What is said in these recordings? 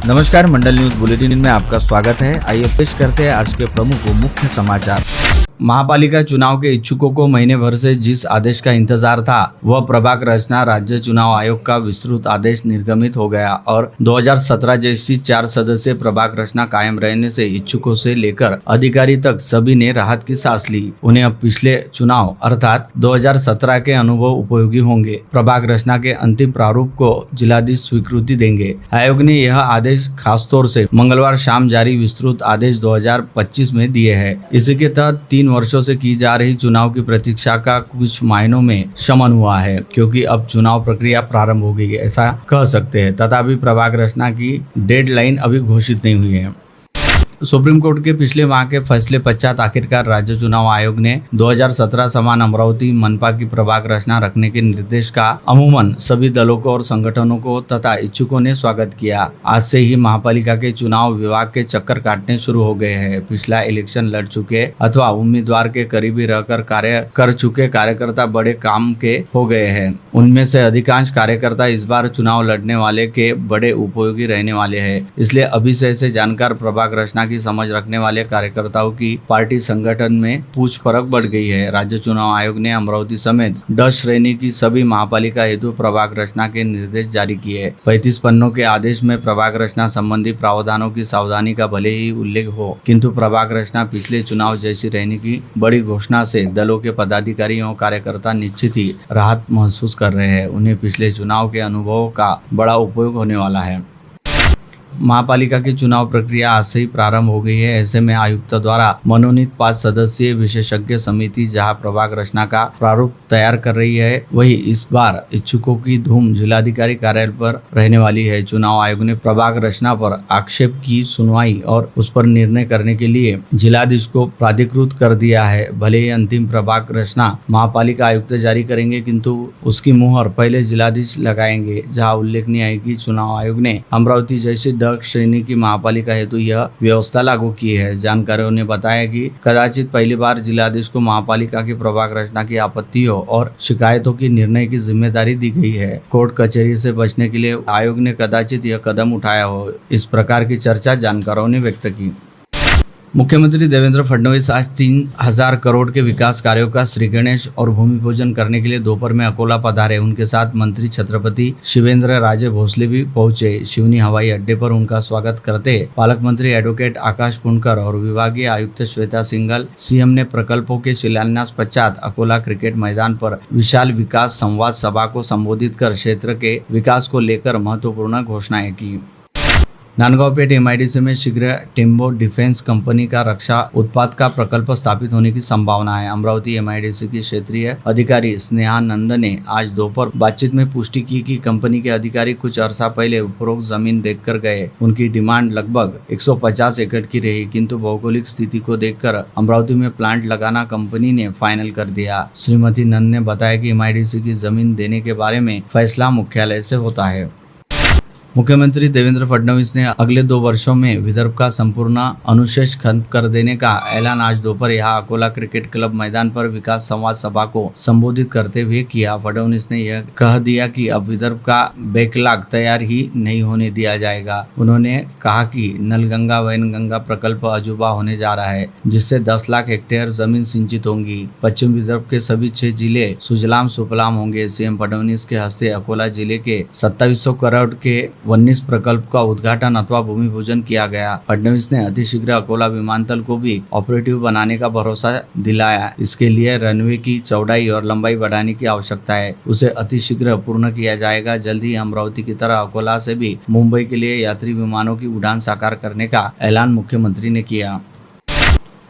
नमस्कार, मंडल news bulletin में आपका स्वागत है। आइए पेश करते हैं आज के प्रमुख व मुख्य समाचार। महापालिका चुनाव के इच्छुकों को महीने भर से जिस आदेश का इंतजार था वह प्रभाग रचना राज्य चुनाव आयोग का विस्तृत आदेश निर्गमित हो गया और 2017 जैसी 4 सदस्यीय प्रभाग रचना कायम रहने से इच्छुकों से लेकर अधिकारी तक सभी ने राहत की सांस ली। उन्हें अब पिछले चुनाव अर्थात 2017 के अनुभव उपयोगी होंगे। प्रभाग रचना के अंतिम प्रारूप को जिलाधीश स्वीकृति देंगे। आयोग ने यह आदेश खासतौर से मंगलवार शाम जारी विस्तृत आदेश 2025 में दिए है। इसी के तहत 3 वर्षों से की जा रही चुनाव की प्रतीक्षा का कुछ महीनों में शमन हुआ है, क्योंकि अब चुनाव प्रक्रिया प्रारंभ हो गई है, ऐसा कह सकते हैं। तथापि प्रभाग रचना की डेडलाइन अभी घोषित नहीं हुई है। सुप्रीम कोर्ट के पिछले माह के फैसले पश्चात आखिरकार राज्य चुनाव आयोग ने 2017 समान अमरावती मनपा की प्रभाग रचना रखने के निर्देश का अमूमन सभी दलों को और संगठनों को तथा इच्छुकों ने स्वागत किया। आज से ही महापालिका के चुनाव विभाग के चक्कर काटने शुरू हो गए हैं। पिछला इलेक्शन लड़ चुके अथवा उम्मीदवार के करीबी रहकर कार्य कर चुके कार्यकर्ता बड़े काम के हो गए हैं। उनमें से अधिकांश कार्यकर्ता इस बार चुनाव लड़ने वाले के बड़े उपयोगी रहने वाले हैं। इसलिए अभी से ऐसे जानकार प्रभाग रचना की समझ रखने वाले कार्यकर्ताओं की पार्टी संगठन में पूछ परख बढ़ गई है। राज्य चुनाव आयोग ने अमरावती समेत 10 श्रेणी की सभी महापालिका हेतु प्रभाग रचना के निर्देश जारी किए। 35 पन्नों के आदेश में प्रभाग रचना संबंधी प्रावधानों की सावधानी का भले ही उल्लेख हो, किंतु प्रभाग रचना पिछले चुनाव जैसी रहने की बड़ी घोषणा से दलों के पदाधिकारी और कार्यकर्ता निश्चित ही राहत महसूस कर रहे हैं। उन्हें पिछले चुनाव के अनुभवों का बड़ा उपयोग होने वाला है। महापालिका की चुनाव प्रक्रिया आज से ही प्रारंभ हो गई है। ऐसे में आयुक्त द्वारा मनोनीत 5 सदस्यीय विशेषज्ञ समिति जहां प्रभाग रचना का प्रारूप तैयार कर रही है, वही इस बार इच्छुकों की धूम जिलाधिकारी कार्यालय पर रहने वाली है। चुनाव आयोग ने प्रभाग रचना पर आक्षेप की सुनवाई और उस पर निर्णय करने के लिए जिलाधीश को प्राधिकृत कर दिया है। भले ही अंतिम प्रभाग रचना महापालिका आयुक्त जारी करेंगे, किंतु उसकी मुहर पहले जिलाधीश लगाएंगे। जहाँ उल्लेखनीय है कि चुनाव आयोग ने अमरावती जैसी श्रेणी की महापालिका हेतु यह व्यवस्था लागू की है। जानकारों ने बताया कि कदाचित पहली बार जिलाधीश को महापालिका की प्रभाग रचना की आपत्तियों और शिकायतों की निर्णय की जिम्मेदारी दी गई है। कोर्ट कचहरी से बचने के लिए आयोग ने कदाचित यह कदम उठाया हो, इस प्रकार की चर्चा जानकारों ने व्यक्त की। मुख्यमंत्री देवेंद्र फडणवीस आज 3000 करोड़ के विकास कार्यों का श्री गणेश और भूमि पूजन करने के लिए दोपहर में अकोला पधारे। उनके साथ मंत्री छत्रपति शिवेंद्र राजे भोसले भी पहुंचे। शिवनी हवाई अड्डे पर उनका स्वागत करते पालक मंत्री एडवोकेट आकाश पुणकर और विभागीय आयुक्त श्वेता सिंघल, सीएम ने प्रकल्पों के शिलान्यास पश्चात अकोला क्रिकेट मैदान पर विशाल विकास संवाद सभा को संबोधित कर क्षेत्र के विकास को लेकर महत्वपूर्ण घोषणाएं की। नांदगांवपेट एमआईडीसी में शीघ्र टेम्बो डिफेंस कंपनी का रक्षा उत्पाद का प्रकल्प स्थापित होने की संभावना है। अमरावती एमआईडीसी की क्षेत्रीय अधिकारी स्नेहा नंद ने आज दोपहर बातचीत में पुष्टि की कि कंपनी के अधिकारी कुछ अरसा पहले उपरोक्त जमीन देखकर गए। उनकी डिमांड लगभग 150 एकड़ की रही, किंतु भौगोलिक स्थिति को देखकर अमरावती में प्लांट लगाना कंपनी ने फाइनल कर दिया। श्रीमती नंद ने बताया कि एमआईडीसी की जमीन देने के बारे में फैसला मुख्यालय से होता है। मुख्यमंत्री देवेंद्र फडणवीस ने अगले 2 वर्षों में विदर्भ का संपूर्ण अनुशेष खत्म कर देने का ऐलान आज दोपहर यहाँ अकोला क्रिकेट क्लब मैदान पर विकास संवाद सभा को संबोधित करते हुए किया। फडणवीस ने यह कह दिया कि अब विदर्भ का बैकलॉग तैयार ही नहीं होने दिया जाएगा। उन्होंने कहा कि नलगंगा वैनगंगा प्रकल्प अजूबा होने जा रहा है, जिससे 10 लाख हेक्टेयर जमीन सिंचित होंगी। पश्चिम विदर्भ के सभी 6 जिले सुजलाम सुफलाम होंगे। सीएम फडणवीस के हस्ते अकोला जिले के 2700 करोड़ के 19 प्रकल्प का उद्घाटन अथवा भूमि पूजन किया गया। फडणवीस ने अतिशीघ्र अकोला विमानतल को भी ऑपरेटिव बनाने का भरोसा दिलाया। इसके लिए रनवे की चौड़ाई और लंबाई बढ़ाने की आवश्यकता है, उसे अतिशीघ्र पूर्ण किया जाएगा। जल्द ही अमरावती की तरह अकोला से भी मुंबई के लिए यात्री विमानों की उड़ान साकार करने का ऐलान मुख्यमंत्री ने किया।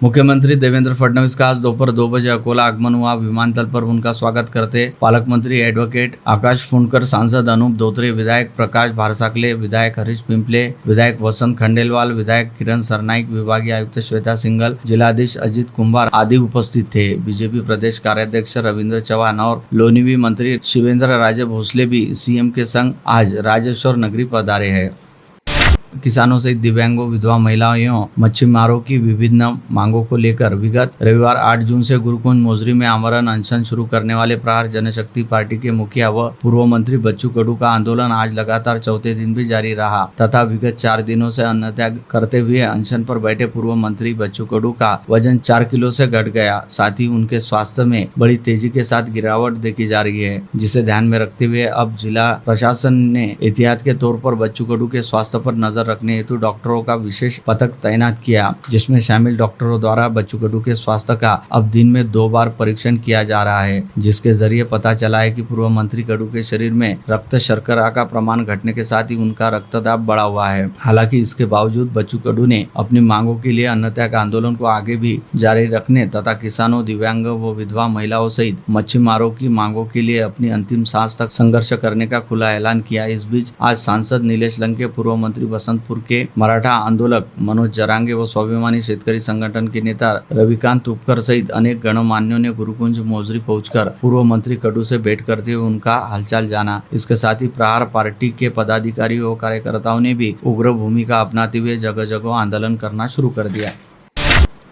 मुख्यमंत्री देवेंद्र फडणवीस का आज दोपहर 2 बजे अकोला आगमन हुआ। विमानतल पर उनका स्वागत करते पालक मंत्री एडवोकेट आकाश पुणकर, सांसद अनूप धोत्रे, विधायक प्रकाश भारसाकले, विधायक हरीश पिंपले, विधायक वसंत खंडेलवाल, विधायक किरण सरनाईक, विभागीय आयुक्त श्वेता सिंघल, जिलाधीश अजित कुंभार आदि उपस्थित थे। बीजेपी प्रदेश कार्याध्यक्ष रविंद्र चौहान और लोनिवी मंत्री शिवेंद्र राजे भोसले भी सीएम के संग आज राजेश्वर नगरी पधारे हैं। किसानों सहित दिव्यांगों, विधवा महिलाओं एवं मच्छीमारों की विभिन्न मांगों को लेकर विगत रविवार 8 जून से गुरुकुंज मोजरी में आमरण अनशन शुरू करने वाले प्रहार जनशक्ति पार्टी के मुखिया व पूर्व मंत्री बच्चू कडू का आंदोलन आज लगातार चौथे दिन भी जारी रहा तथा विगत 4 दिनों से अन्न त्याग करते हुए अनशन पर बैठे पूर्व मंत्री बच्चू कडू का वजन 4 किलो से घट गया। साथ ही उनके स्वास्थ्य में बड़ी तेजी के साथ गिरावट देखी जा रही है, जिसे ध्यान में रखते हुए अब जिला प्रशासन ने एहतियात के तौर पर बच्चू कडू के स्वास्थ्य पर नजर रखने हेतु डॉक्टरों का विशेष पथक तैनात किया, जिसमें शामिल डॉक्टरों द्वारा बच्चू कडू के स्वास्थ्य का अब दिन में 2 बार परीक्षण किया जा रहा है, जिसके जरिए पता चला है कि पूर्व मंत्री कडू के शरीर में रक्त शर्करा का प्रमाण घटने के साथ ही उनका रक्तदाब बढ़ा हुआ है। हालांकि इसके बावजूद बच्चू कडू ने अपनी मांगों के लिए अन्न त्याग आंदोलन को आगे भी जारी रखने तथा किसानों, दिव्यांगों व विधवा महिलाओं सहित मच्छीमारों की मांगों के लिए अपनी अंतिम सांस तक संघर्ष करने का खुला ऐलान किया। इस बीच आज सांसद नीलेश लंके, पूर्व मंत्री बसंतपुर के मराठा आंदोलक मनोज जरांगे व स्वाभिमानी शेतकरी संगठन के नेता रविकांत तुपकर सहित अनेक गणमान्यों ने गुरुकुंज मोजरी पहुंचकर पूर्व मंत्री कडू से भेंट करते हुए उनका हालचाल जाना। इसके साथ ही प्रहार पार्टी के पदाधिकारियों और कार्यकर्ताओं ने भी उग्र भूमिका अपनाते हुए जगह जगह आंदोलन करना शुरू कर दिया।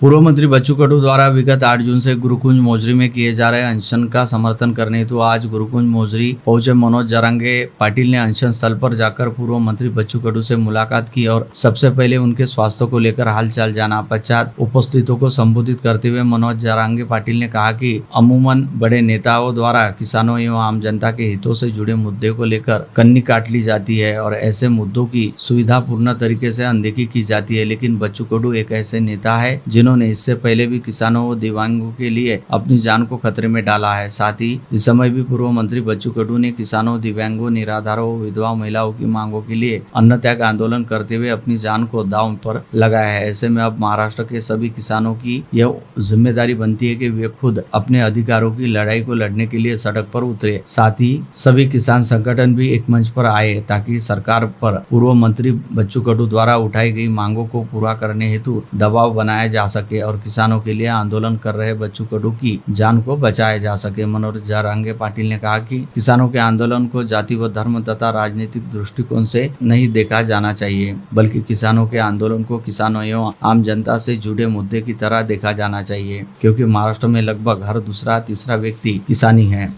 पूर्व मंत्री बच्चू कडू द्वारा विगत 8 जून से गुरुकुंज मोजरी में किए जा रहे अनशन का समर्थन करने हेतु आज गुरुकुंज मोजरी पहुंचे मनोज जरांगे पाटिल ने अनशन स्थल पर जाकर पूर्व मंत्री बच्चू कडू से मुलाकात की और सबसे पहले उनके स्वास्थ्य को लेकर हालचाल जाना। पश्चात उपस्थितों को संबोधित करते हुए मनोज जरांगे पाटिल ने कहा कि अमूमन बड़े नेताओं द्वारा किसानों एवं आम जनता के हितों से जुड़े मुद्दे को लेकर कन्नी काट ली जाती है और ऐसे मुद्दों की सुविधापूर्ण तरीके से अनदेखी की जाती है, लेकिन बच्चू कडू एक ऐसे नेता है जिन्होंने इससे पहले भी किसानों व दिव्यांगों के लिए अपनी जान को खतरे में डाला है। साथ ही इस समय भी पूर्व मंत्री बच्चू कडू ने किसानों, दिव्यांगों, निराधारों, विधवा महिलाओं की मांगों के लिए अन्न त्याग आंदोलन करते हुए अपनी जान को दांव पर लगाया है। ऐसे में अब महाराष्ट्र के सभी किसानों की यह जिम्मेदारी बनती है कि वे खुद अपने अधिकारों की लड़ाई को लड़ने के लिए सड़क पर उतरे। साथ ही सभी किसान संगठन भी एक मंच पर आए ताकि सरकार पर पूर्व मंत्री बच्चू कडू द्वारा उठाई गई मांगों को पूरा करने हेतु दबाव बनाया जा सके और किसानों के लिए आंदोलन कर रहे बच्चू कडू की जान को बचाया जा सके। मनोज जरांगे पाटिल ने कहा कि किसानों के आंदोलन को जाति व धर्म तथा राजनीतिक दृष्टिकोण से नहीं देखा जाना चाहिए, बल्कि किसानों के आंदोलन को किसानों एवं आम जनता से जुड़े मुद्दे की तरह देखा जाना चाहिए, क्योंकि महाराष्ट्र में लगभग हर दूसरा तीसरा व्यक्ति किसानी है।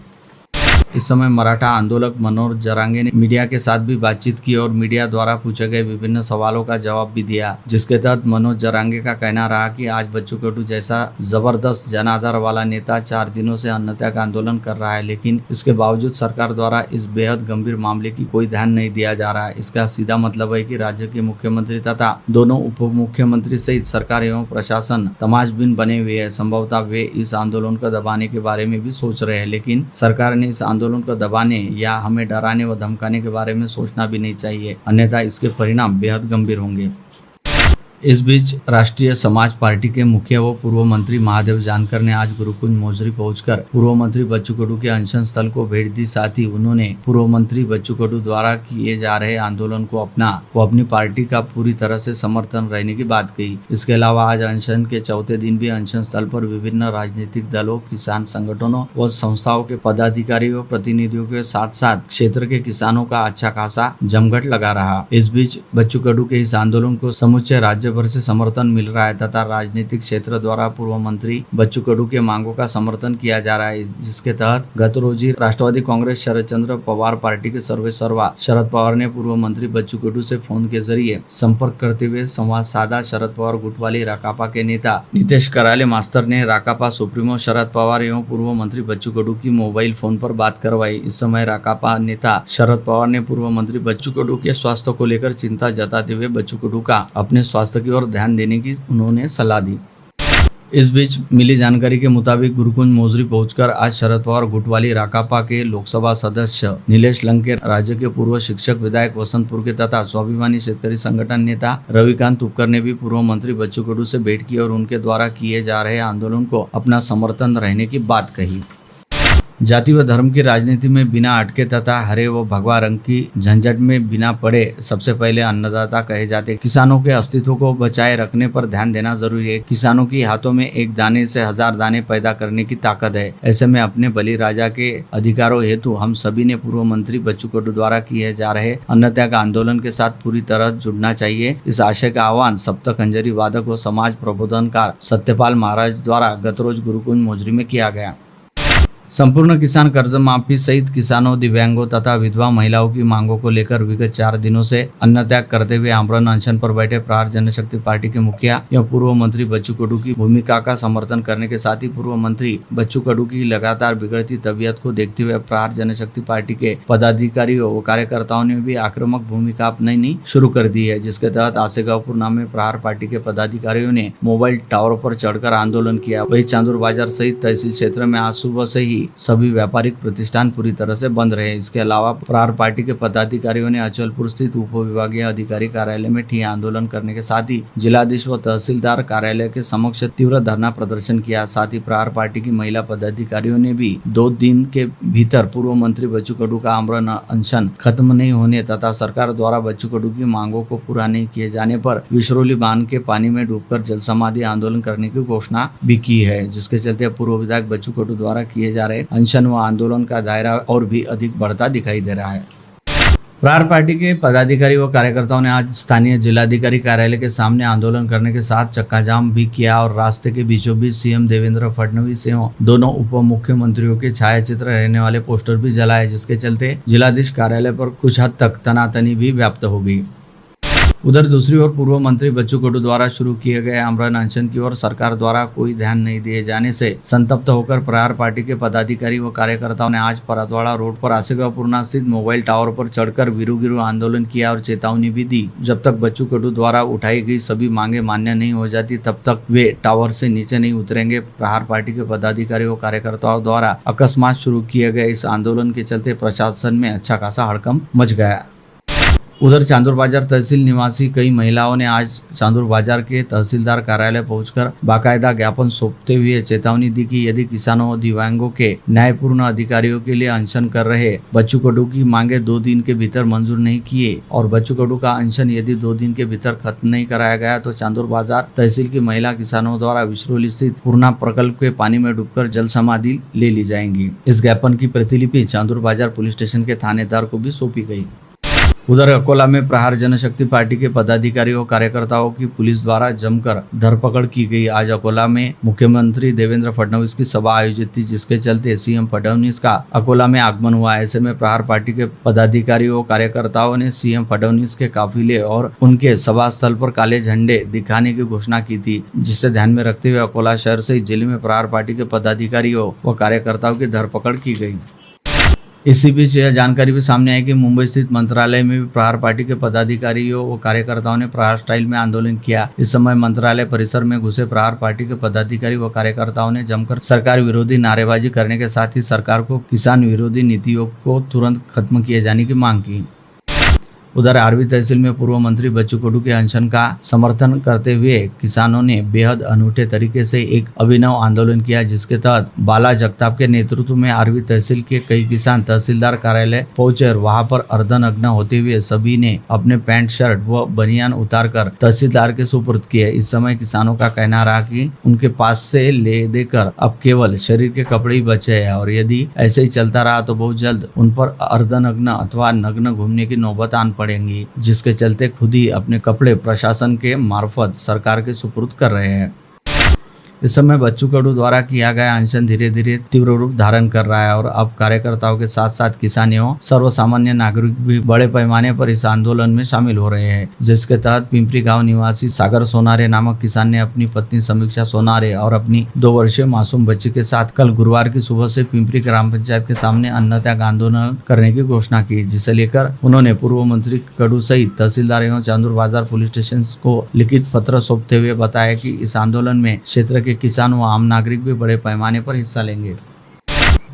इस समय मराठा आंदोलक मनोज जरांगे ने मीडिया के साथ भी बातचीत की और मीडिया द्वारा पूछे गए विभिन्न सवालों का जवाब भी दिया, जिसके तहत मनोज जरांगे का कहना रहा कि आज बच्चू कडू जैसा जबरदस्त जनाधार वाला नेता 4 दिनों से अन्न त्याग आंदोलन कर रहा है, लेकिन इसके बावजूद सरकार द्वारा इस बेहद गंभीर मामले की कोई ध्यान नहीं दिया जा रहा है। इसका सीधा मतलब है कि राज्य के मुख्यमंत्री तथा दोनों उप मुख्यमंत्री सहित सरकार एवं प्रशासन तमाशबीन बने हुए है। संभवतः वे इस आंदोलन को दबाने के बारे में भी सोच रहे हैं, लेकिन सरकार ने इस आंदोलन को दबाने या हमें डराने व धमकाने के बारे में सोचना भी नहीं चाहिए, अन्यथा इसके परिणाम बेहद गंभीर होंगे। इस बीच राष्ट्रीय समाज पार्टी के मुखिया व पूर्व मंत्री महादेव जानकर ने आज गुरुकुंज मोजरी पहुंचकर पूर्व मंत्री बच्चू कडू के अनशन स्थल को भेंट दी। साथ ही उन्होंने पूर्व मंत्री बच्चू कडू द्वारा किए जा रहे आंदोलन को अपनी पार्टी का पूरी तरह से समर्थन रहने की बात कही। इसके अलावा आज अनशन के चौथे दिन भी अनशन स्थल पर विभिन्न राजनीतिक दलों, किसान संगठनों व संस्थाओं के पदाधिकारियों, प्रतिनिधियों के साथ साथ क्षेत्र के किसानों का अच्छा खासा जमघट लगा रहा। इस बीच बच्चू कडू के इस आंदोलन को समूचे राज्य भर से समर्थन मिल रहा है तथा राजनीतिक क्षेत्र द्वारा पूर्व मंत्री बच्चू कडू के मांगों का समर्थन किया जा रहा है, जिसके तहत गत रोजी राष्ट्रवादी कांग्रेस शरदचंद्र पवार पार्टी के सर्वेसर्वा शरद पवार ने पूर्व मंत्री बच्चू कडू से फोन के जरिए संपर्क करते हुए संवाद साधा। शरद पवार गुट वाली राकापा के नेता नितेश कराले मास्टर ने राकापा सुप्रीमो शरद पवार एवं पूर्व मंत्री बच्चू कडू की मोबाइल फोन पर बात करवाई। इस समय राकापा नेता शरद पवार ने पूर्व मंत्री बच्चू कडू के स्वास्थ्य को लेकर चिंता जताते हुए बच्चू कडू का अपने स्वास्थ्य की ओर ध्यान देने की उन्होंने सलाह दी। इस बीच मिली जानकारी के मुताबिक गुरुकुंज मोजरी पहुंचकर आज शरद पवार गुट वाली राकापा के लोकसभा सदस्य नीलेश लंके, राज्य के पूर्व शिक्षक विधायक बसंतपुर के तथा स्वाभिमानी शेतकरी संगठन नेता रविकांत तुपकर ने भी पूर्व मंत्री बच्चू कडू से भेंट की और उनके द्वारा किए जा रहे आंदोलन को अपना समर्थन रहने की बात कही। जाति व धर्म की राजनीति में बिना अटके तथा हरे व भगवा रंग की झंझट में बिना पड़े सबसे पहले अन्नदाता कहे जाते किसानों के अस्तित्व को बचाए रखने पर ध्यान देना जरूरी है। किसानों की हाथों में एक दाने से 1000 दाने पैदा करने की ताकत है। ऐसे में अपने बलिराजा के अधिकारों हेतु हम सभी ने पूर्व मंत्री बच्चू कडू द्वारा किए जा रहे अन्न त्याग आंदोलन के साथ पूरी तरह जुड़ना चाहिए। इस आशय का आह्वान सप्तक अंजरी वादक व समाज प्रबोधनकार सत्यपाल महाराज द्वारा गत रोज गुरुकुंज मोजरी में किया गया। संपूर्ण किसान कर्ज माफी सहित किसानों, दिव्यांगों तथा विधवा महिलाओं की मांगों को लेकर विगत 4 दिनों से अन्न त्याग करते हुए आमरण अनशन पर बैठे प्रहार जनशक्ति पार्टी के मुखिया एवं पूर्व मंत्री बच्चू कडू की भूमिका का समर्थन करने के साथ ही पूर्व मंत्री बच्चू कडू की लगातार बिगड़ती तबीयत को देखते हुए प्रहार जनशक्ति पार्टी के पदाधिकारियों व कार्यकर्ताओं ने भी आक्रामक भूमिका अपनानी शुरू कर दी है, जिसके तहत आसेगांवपुर में प्रहार पार्टी के पदाधिकारियों ने मोबाइल टावर पर चढ़कर आंदोलन किया। वही चांदूर बाजार सहित तहसील क्षेत्र में आज सुबह से ही सभी व्यापारिक प्रतिष्ठान पूरी तरह से बंद रहे। इसके अलावा प्रहार पार्टी के पदाधिकारियों ने अचलपुर स्थित उप विभागीय अधिकारी कार्यालय में ठिया आंदोलन करने के साथ ही जिलाधीश व तहसीलदार कार्यालय के समक्ष तीव्र धरना प्रदर्शन किया। साथ ही प्रहार पार्टी की महिला पदाधिकारियों ने भी 2 दिन के भीतर पूर्व मंत्री बच्चू कडू का आमरण अनशन खत्म नहीं होने तथा सरकार द्वारा बच्चू कडू की मांगों को पूरा नहीं किए जाने पर विश्रोली बांध के पानी में डूबकर जल समाधि आंदोलन करने की घोषणा भी की है, जिसके चलते पूर्व विधायक बच्चू कडू द्वारा किए जा रहे अनशन व आंदोलन का दायरा और भी अधिक बढ़ता दिखाई दे रहा है। प्रहार पार्टी के पदाधिकारी व कार्यकर्ताओं ने आज स्थानीय जिलाधिकारी कार्यालय के सामने आंदोलन करने के साथ चक्का जाम भी किया और रास्ते के बीचों बीच सीएम देवेंद्र फडणवीस एवं दोनों उप मुख्यमंत्रियों के छायाचित्र रहने वाले पोस्टर भी जलाए, जिसके चलते जिलाधीश कार्यालय पर कुछ हद तक तनातनी भी व्याप्त हो गई। उधर दूसरी ओर पूर्व मंत्री बच्चू कडू द्वारा शुरू किए गए आमरण अनशन की ओर सरकार द्वारा कोई ध्यान नहीं दिए जाने से संतप्त होकर प्रहार पार्टी के पदाधिकारी व कार्यकर्ताओं ने आज परतवाड़ा रोड पर आसेगांवपुर स्थित मोबाइल टावर पर चढ़कर वीरू आंदोलन किया और चेतावनी भी दी, जब तक बच्चू कडू द्वारा उठाई गई सभी मांगे मान्य नहीं हो जाती तब तक वे टावर से नीचे नहीं उतरेंगे। प्रहार पार्टी के पदाधिकारियों व कार्यकर्ताओं द्वारा अकस्मात शुरू किए गए इस आंदोलन के चलते प्रशासन में अच्छा खासा हड़कंप मच गया। उधर चांदूर बाजार तहसील निवासी कई महिलाओं ने आज चांदूर बाजार के तहसीलदार कार्यालय पहुंचकर बाकायदा ज्ञापन सौंपते हुए चेतावनी दी कि यदि किसानों और दिव्यांगों के न्यायपूर्ण अधिकारियों के लिए अनशन कर रहे बच्चू कडू की मांगे 2 दिन के भीतर मंजूर नहीं किए और बच्चू कडू का अनशन यदि 2 दिन के भीतर खत्म नहीं कराया गया तो चांदूर बाजार तहसील की महिला किसानों द्वारा विश्रोली स्थित पूर्णा प्रकल्प के पानी में डूबकर जल समाधि ले ली जाएंगी। इस ज्ञापन की प्रतिलिपि चांदूर बाजार पुलिस स्टेशन के थानेदार को भी सौंपी गई। उधर अकोला में प्रहार जनशक्ति पार्टी के पदाधिकारियों और कार्यकर्ताओं की पुलिस द्वारा जमकर धरपकड़ की गई। आज अकोला में मुख्यमंत्री देवेंद्र फडणवीस की सभा आयोजित थी, जिसके चलते सीएम फडणवीस का अकोला में आगमन हुआ। ऐसे में प्रहार पार्टी के पदाधिकारियों और कार्यकर्ताओं ने सीएम फडणवीस के काफिले और उनके सभा स्थल पर काले झंडे दिखाने की घोषणा की थी, जिसे ध्यान में रखते हुए अकोला शहर सहित जिले में प्रहार पार्टी के पदाधिकारियों व कार्यकर्ताओं की धरपकड़ की गई। इसी बीच यह जानकारी भी सामने आई कि मुंबई स्थित मंत्रालय में भी प्रहार पार्टी के पदाधिकारियों व कार्यकर्ताओं ने प्रहार स्टाइल में आंदोलन किया। इस समय मंत्रालय परिसर में घुसे प्रहार पार्टी के पदाधिकारी व कार्यकर्ताओं ने जमकर सरकार विरोधी नारेबाजी करने के साथ ही सरकार को किसान विरोधी नीतियों को तुरंत खत्म किए जाने की मांग की। उधर आरवी तहसील में पूर्व मंत्री बच्चू कडू के अनशन का समर्थन करते हुए किसानों ने बेहद अनूठे तरीके से एक अभिनव आंदोलन किया, जिसके तहत बाला जगताप के नेतृत्व में आरवी तहसील के कई किसान तहसीलदार कार्यालय पहुंचे और वहां पर अर्धनग्न होते हुए सभी ने अपने पैंट शर्ट व बनियान उतारकर तहसीलदार के सुपुर्द किए। इस समय किसानों का कहना रहा कि उनके पास से ले देकर अब केवल शरीर के कपड़े ही बचे हैं और यदि ऐसे ही चलता रहा तो बहुत जल्द उन पर अर्धनग्न अथवा नग्न घूमने की नौबत आन पड़ेंगी, जिसके चलते खुद ही अपने कपड़े प्रशासन के मार्फत सरकार के सुपुर्द कर रहे हैं। इस समय बच्चू कडू द्वारा किया गया अनशन धीरे धीरे तीव्र रूप धारण कर रहा है और अब कार्यकर्ताओं के साथ साथ किसान एवं सर्वसामान्य नागरिक भी बड़े पैमाने पर इस आंदोलन में शामिल हो रहे हैं, जिसके तहत पिंपरी गांव निवासी सागर सोनारे नामक किसान ने अपनी पत्नी समीक्षा सोनारे और अपनी 2 वर्षीय मासूम बच्ची के साथ कल गुरुवार की सुबह से पिंपरी ग्राम पंचायत के सामने अन्न त्याग आंदोलन करने की घोषणा की, जिसे लेकर उन्होंने पूर्व मंत्री कडू सहित तहसीलदार एवं चांदूर बाजार पुलिस स्टेशन को लिखित पत्र सौंपते हुए बताया कि इस आंदोलन में क्षेत्र के किसान व आम नागरिक भी बड़े पैमाने पर हिस्सा लेंगे।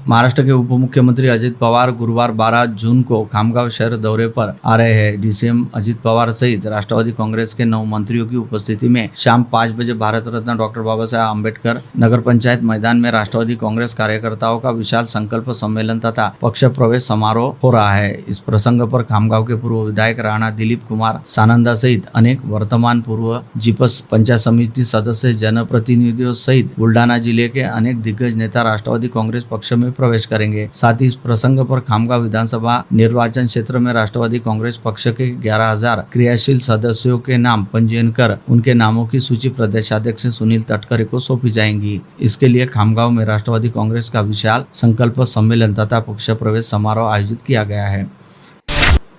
महाराष्ट्र के उप मुख्यमंत्री अजित पवार गुरुवार 12 जून को खामगांव शहर दौरे पर आ रहे हैं। डीसीएम अजित पवार सहित राष्ट्रवादी कांग्रेस के 9 मंत्रियों की उपस्थिति में शाम 5 बजे भारत रत्न डॉक्टर बाबा साहेब अम्बेडकर नगर पंचायत मैदान में राष्ट्रवादी कांग्रेस कार्यकर्ताओं का विशाल संकल्प सम्मेलन तथा पक्ष प्रवेश समारोह हो रहा है। इस प्रसंग पर खामगांव के पूर्व विधायक राणा दिलीप कुमार सानंदा सहित अनेक वर्तमान पूर्व जीपस पंचायत समिति सदस्य, जनप्रतिनिधियों सहित बुल्डाना जिले के अनेक दिग्गज नेता राष्ट्रवादी कांग्रेस पक्ष में प्रवेश करेंगे। साथ ही इस प्रसंग पर खामगांव विधानसभा निर्वाचन क्षेत्र में राष्ट्रवादी कांग्रेस पक्ष के 11,000 क्रियाशील सदस्यों के नाम पंजीयन कर उनके नामों की सूची प्रदेशाध्यक्ष सुनील तटकरे को सौंपी जाएंगी। इसके लिए खामगांव में राष्ट्रवादी कांग्रेस का विशाल संकल्प सम्मेलन तथा पक्ष प्रवेश समारोह आयोजित किया गया है।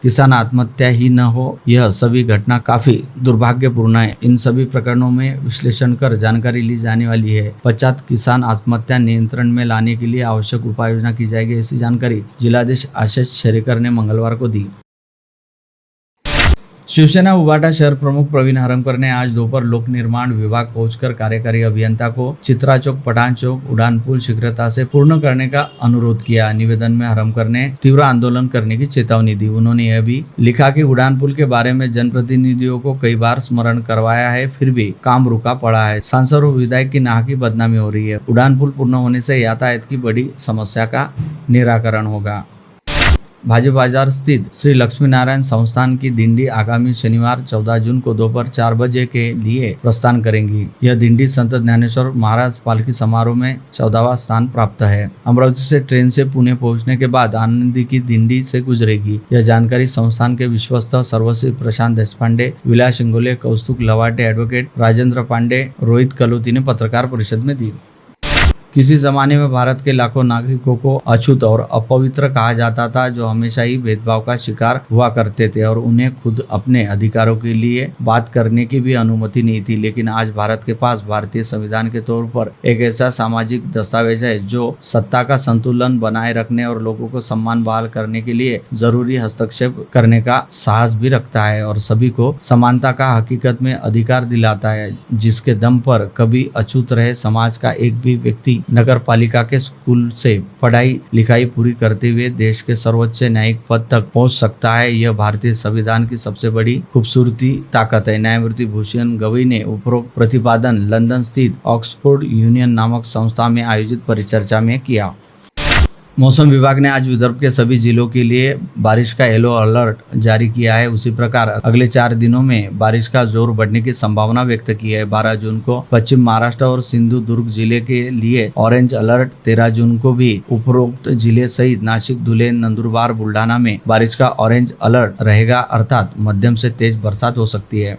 किसान आत्महत्या ही न हो, यह सभी घटना काफी दुर्भाग्यपूर्ण है। इन सभी प्रकरणों में विश्लेषण कर जानकारी ली जाने वाली है। पश्चात किसान आत्महत्या नियंत्रण में लाने के लिए आवश्यक उपाय योजना की जाएगी, ऐसी जानकारी जिलाधीश आशीष शेरेकर ने मंगलवार को दी। शिवसेना उबाटा शहर प्रमुख प्रवीण हरमकर ने आज दोपहर लोक निर्माण विभाग पहुंचकर कार्यकारी अभियंता को चित्रा चौक, पठान चौक उड़ान पुल शीघ्रता से पूर्ण करने का अनुरोध किया। निवेदन में हरमकर ने तीव्र आंदोलन करने की चेतावनी दी। उन्होंने यह भी लिखा कि उड़ान पुल के बारे में जनप्रतिनिधियों को कई बार स्मरण करवाया है, फिर भी काम रुका पड़ा है। सांसद और विधायक की नाहक बदनामी हो रही है। उड़ान पुल पूर्ण होने से यातायात की बड़ी समस्या का निराकरण होगा। भाजी बाजार स्थित श्री लक्ष्मी नारायण संस्थान की दिंडी आगामी शनिवार 14 जून को दोपहर 4 बजे के लिए प्रस्थान करेंगी। यह दिंडी संत ज्ञानेश्वर महाराज पालकी समारोह में 14वां स्थान प्राप्त है। अमरावती से ट्रेन से पुणे पहुंचने के बाद आनंदी की दिंडी से गुजरेगी। यह जानकारी संस्थान के विश्वस्त सर्वश्री प्रशांत देशपांडे, विलास सिंगोले, कौस्तुभ लवाटे, एडवोकेट राजेंद्र पांडे, रोहित कलोती ने पत्रकार परिषद में दी। किसी जमाने में भारत के लाखों नागरिकों को अछूत और अपवित्र कहा जाता था, जो हमेशा ही भेदभाव का शिकार हुआ करते थे और उन्हें खुद अपने अधिकारों के लिए बात करने की भी अनुमति नहीं थी। लेकिन आज भारत के पास भारतीय संविधान के तौर पर एक ऐसा सामाजिक दस्तावेज है जो सत्ता का संतुलन बनाए रखने और लोगों को सम्मान बहाल करने के लिए जरूरी हस्तक्षेप करने का साहस भी रखता है और सभी को समानता का हकीकत में अधिकार दिलाता है, जिसके दम पर कभी अछूत रहे समाज का एक भी व्यक्ति नगर पालिका के स्कूल से पढ़ाई लिखाई पूरी करते हुए देश के सर्वोच्च न्यायिक पद तक पहुंच सकता है। यह भारतीय संविधान की सबसे बड़ी खूबसूरती ताकत है। न्यायमूर्ति भूषण गवई ने उपरोक्त प्रतिपादन लंदन स्थित ऑक्सफोर्ड यूनियन नामक संस्था में आयोजित परिचर्चा में किया। मौसम विभाग ने आज विदर्भ के सभी जिलों के लिए बारिश का येलो अलर्ट जारी किया है। उसी प्रकार अगले 4 दिनों में बारिश का जोर बढ़ने की संभावना व्यक्त की है। 12 जून को पश्चिम महाराष्ट्र और सिंधु दुर्ग जिले के लिए ऑरेंज अलर्ट, 13 जून को भी उपरोक्त जिले सहित नासिक, धुले, नंदुरबार, बुल्डाना में बारिश का ऑरेंज अलर्ट रहेगा, अर्थात मध्यम से तेज बरसात हो सकती है।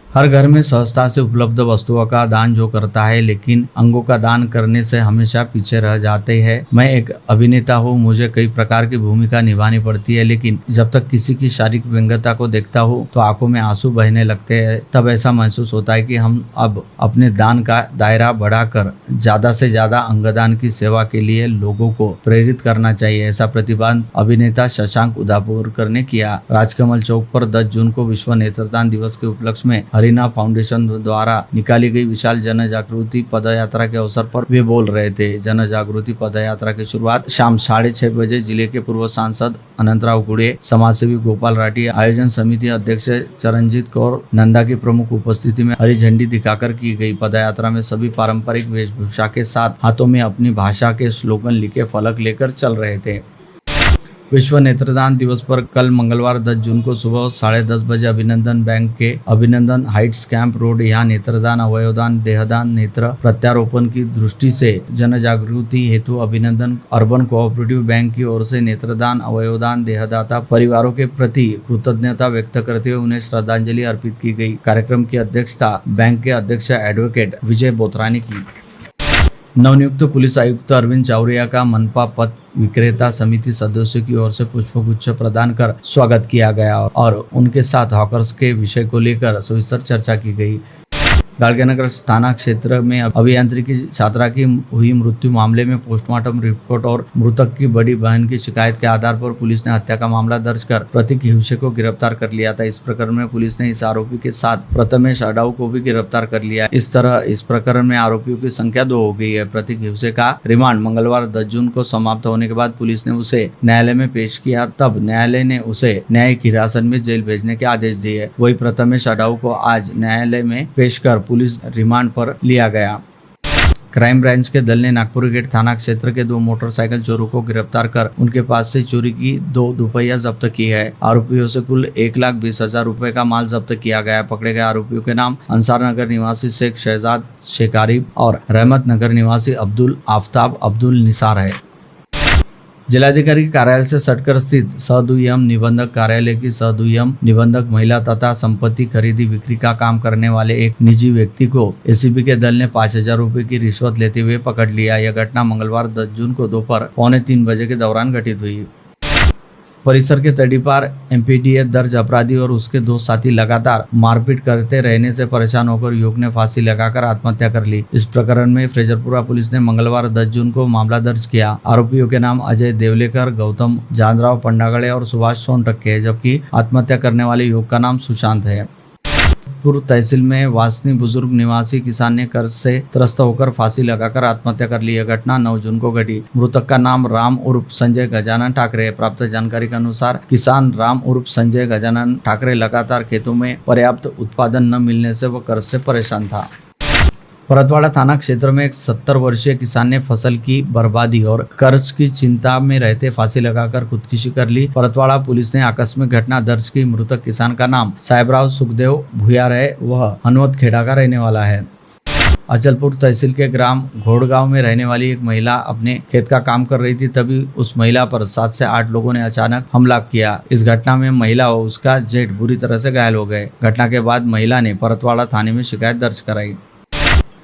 हर घर में सहजता से उपलब्ध वस्तुओं का दान जो करता है, लेकिन अंगों का दान करने से हमेशा पीछे रह जाते हैं। मैं एक अभिनेता हूँ, मुझे कई प्रकार की भूमिका निभानी पड़ती है, लेकिन जब तक किसी की शारीरिक व्यंग्यता को देखता हूँ तो आंखों में आंसू बहने लगते हैं। तब ऐसा महसूस होता है कि हम अब अपने दान का दायरा बढ़ाकर ज्यादा से ज्यादा अंगदान की सेवा के लिए लोगों को प्रेरित करना चाहिए। ऐसा प्रतिपादन अभिनेता शशांक उदापूरकर ने किया। राजकमल चौक पर 10 जून को विश्व नेत्रदान दिवस के उपलक्ष्य में हरिना फाउंडेशन द्वारा निकाली गई विशाल जन जागृति पदयात्रा के अवसर पर वे बोल रहे थे। जन जागृति पदयात्रा की शुरुआत शाम 6:30 बजे जिले के पूर्व सांसद अनंतराव गुड़े, समाजसेवी गोपाल राठी, आयोजन समिति अध्यक्ष चरणजीत कौर नंदा की प्रमुख उपस्थिति में हरी झंडी दिखाकर की गई। पदयात्रा में सभी पारंपरिक वेशभूषा के साथ हाथों में अपनी भाषा के स्लोगन लिखे फलक लेकर चल रहे थे। विश्व नेत्रदान दिवस पर कल मंगलवार 10 जून को सुबह 10:30 बजे अभिनंदन बैंक के अभिनंदन हाइट्स कैंप रोड यहाँ नेत्रदान, अवयवदान, देहदान, नेत्र प्रत्यारोपण की दृष्टि से जन जागृति हेतु अभिनंदन अर्बन कोऑपरेटिव बैंक की ओर से नेत्रदान, अवयवदान, देहदाता परिवारों के प्रति कृतज्ञता व्यक्त करते हुए उन्हें श्रद्धांजलि अर्पित की गई। कार्यक्रम की अध्यक्षता बैंक के अध्यक्ष एडवोकेट विजय बोथरा ने की। नवनियुक्त पुलिस आयुक्त अरविंद चावरिया का मनपा पथ विक्रेता समिति सदस्यों की ओर से पुष्पगुच्छ प्रदान कर स्वागत किया गया और उनके साथ हॉकर्स के विषय को लेकर सविस्तर चर्चा की गई। गाड़गेनगर थाना क्षेत्र में अभियांत्रिकी छात्रा की हुई मृत्यु मामले में पोस्टमार्टम रिपोर्ट और मृतक की बड़ी बहन की शिकायत के आधार पर पुलिस ने हत्या का मामला दर्ज कर प्रतीक हिवसे को गिरफ्तार कर लिया था। इस प्रकरण में पुलिस ने इस आरोपी के साथ प्रथमेश अडाऊ को भी गिरफ्तार कर लिया। इस तरह इस प्रकरण में आरोपियों की संख्या 2 हो गई है। प्रतीक हिवसे का रिमांड मंगलवार 10 जून को समाप्त होने के बाद पुलिस ने उसे न्यायालय में पेश किया, तब न्यायालय ने उसे न्यायिक हिरासत में जेल भेजने के आदेश दिए। वही प्रथमेश अडाऊ को आज न्यायालय में पेश कर पुलिस रिमांड पर लिया गया। क्राइम ब्रांच के दल ने नागपुर गेट थाना क्षेत्र के 2 मोटरसाइकिल चोरों को गिरफ्तार कर उनके पास से चोरी की 2 दुपहिया जब्त की है। आरोपियों से कुल 1,20,000 रुपए का माल जब्त किया गया है। पकड़े गए आरोपियों के नाम अंसार नगर निवासी शेख शहजाद शेकारिब और रहमत नगर निवासी अब्दुल आफ्ताब अब्दुल निसार है। जिलाधिकारी कार्यालय से सटकर स्थित सह-दुय्यम निबंधक कार्यालय की सह-दुय्यम निबंधक महिला तथा संपत्ति खरीदी बिक्री का काम करने वाले एक निजी व्यक्ति को एसीबी के दल ने 5,000 रुपए की रिश्वत लेते हुए पकड़ लिया। यह घटना मंगलवार 10 जून को दोपहर 2:45 बजे के दौरान घटित हुई। परिसर के तड़ी पार एमपीडीए दर्ज अपराधी और उसके 2 साथी लगातार मारपीट करते रहने से परेशान होकर युवक ने फांसी लगाकर आत्महत्या कर ली। इस प्रकरण में फ्रेजरपुरा पुलिस ने मंगलवार 10 जून को मामला दर्ज किया। आरोपियों के नाम अजय देवलेकर, गौतम जानराव पंडागड़े और सुभाष सोनटक्के है, जबकि आत्महत्या करने वाले युवक का नाम सुशांत है। पूर्व तहसील में वासनी बुजुर्ग निवासी किसान ने कर्ज से त्रस्त होकर फांसी लगाकर आत्महत्या कर ली। यह घटना 9 जून को घटी। मृतक का नाम राम उर्फ संजय गजानन ठाकरे है। प्राप्त जानकारी के अनुसार किसान राम उर्फ संजय गजानन ठाकरे लगातार खेतों में पर्याप्त उत्पादन न मिलने से वह कर्ज से परेशान था। परतवाड़ा थाना क्षेत्र में एक 70 वर्षीय किसान ने फसल की बर्बादी और कर्ज की चिंता में रहते फांसी लगाकर खुदकुशी कर ली। परतवाड़ा पुलिस ने आकस्मिक घटना दर्ज की। मृतक किसान का नाम साहेबराव सुखदेव भुयार है। वह हनवत खेड़ा का रहने वाला है। अचलपुर तहसील के ग्राम घोड़गांव में रहने वाली एक महिला अपने खेत का काम कर रही थी, तभी उस महिला पर 7 से 8 लोगों ने अचानक हमला किया। इस घटना में महिला और उसका जेठ बुरी तरह से घायल हो गए। घटना के बाद महिला ने परतवाड़ा थाने में शिकायत दर्ज कराई।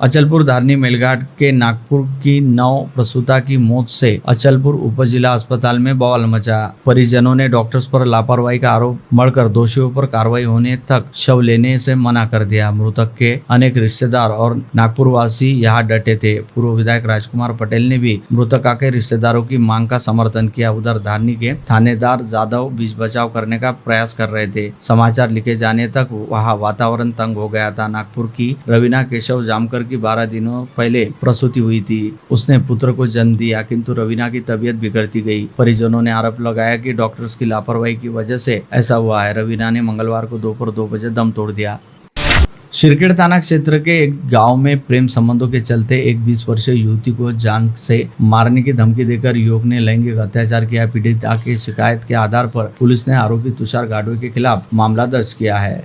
अचलपुर धारनी मेलघाट के नागपुर की नव प्रसूता की मौत से अचलपुर उपजिला अस्पताल में बवाल मचा। परिजनों ने डॉक्टर्स पर लापरवाही का आरोप मढ़कर दोषियों पर कार्रवाई होने तक शव लेने से मना कर दिया। मृतक के अनेक रिश्तेदार और नागपुर वासी यहाँ डटे थे। पूर्व विधायक राजकुमार पटेल ने भी मृतका के रिश्तेदारों की मांग का समर्थन किया। उधर धारनी के थानेदार जादव बीच बचाव करने का प्रयास कर रहे थे। समाचार लिखे जाने तक वहाँ वातावरण तंग हो गया था। नागपुर की रवीना केशव जामकर 12 दिनों पहले प्रसूति हुई थी। उसने पुत्र को जन्म दिया, किंतु रवीना की तबीयत बिगड़ती गई। परिजनों ने आरोप लगाया कि डॉक्टर्स की लापरवाही की वजह से ऐसा हुआ है। रवीना ने मंगलवार को दोपहर 2 बजे दम तोड़ दिया। शिरखेड़ थाना क्षेत्र के एक गांव में प्रेम संबंधों के चलते एक 20 वर्षीय युवती को जान से मारने की धमकी देकर युवक ने लैंगिक अत्याचार किया। पीड़िता की शिकायत के आधार पर पुलिस ने आरोपी तुषार गाडवे के खिलाफ मामला दर्ज किया है।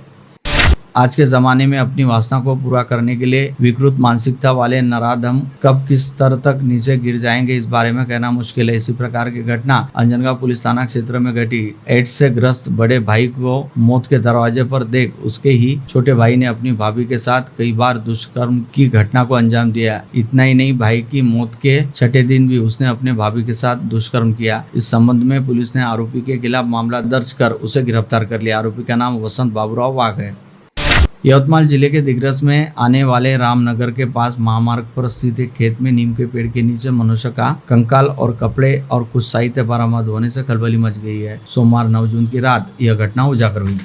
आज के जमाने में अपनी वासना को पूरा करने के लिए विकृत मानसिकता वाले नराधम कब किस स्तर तक नीचे गिर जाएंगे, इस बारे में कहना मुश्किल है। इसी प्रकार की घटना अंजनगांव पुलिस थाना क्षेत्र में घटी। एड्स से ग्रस्त बड़े भाई को मौत के दरवाजे पर देख उसके ही छोटे भाई ने अपनी भाभी के साथ कई बार दुष्कर्म की घटना को अंजाम दिया। इतना ही नहीं, भाई की मौत के 6ठे दिन भी उसने अपने भाभी के साथ दुष्कर्म किया। इस संबंध में पुलिस ने आरोपी के खिलाफ मामला दर्ज कर उसे गिरफ्तार कर लिया। आरोपी का नाम वसंत बाबूराव वाघ है। यवतमाल जिले के दिग्रस में आने वाले रामनगर के पास महामार्ग पर स्थित एक खेत में नीम के पेड़ के नीचे मनुष्य का कंकाल और कपड़े और कुछ साहित्य बरामद होने से खलबली मच गई है। सोमवार 9 जून की रात यह घटना उजागर हुई।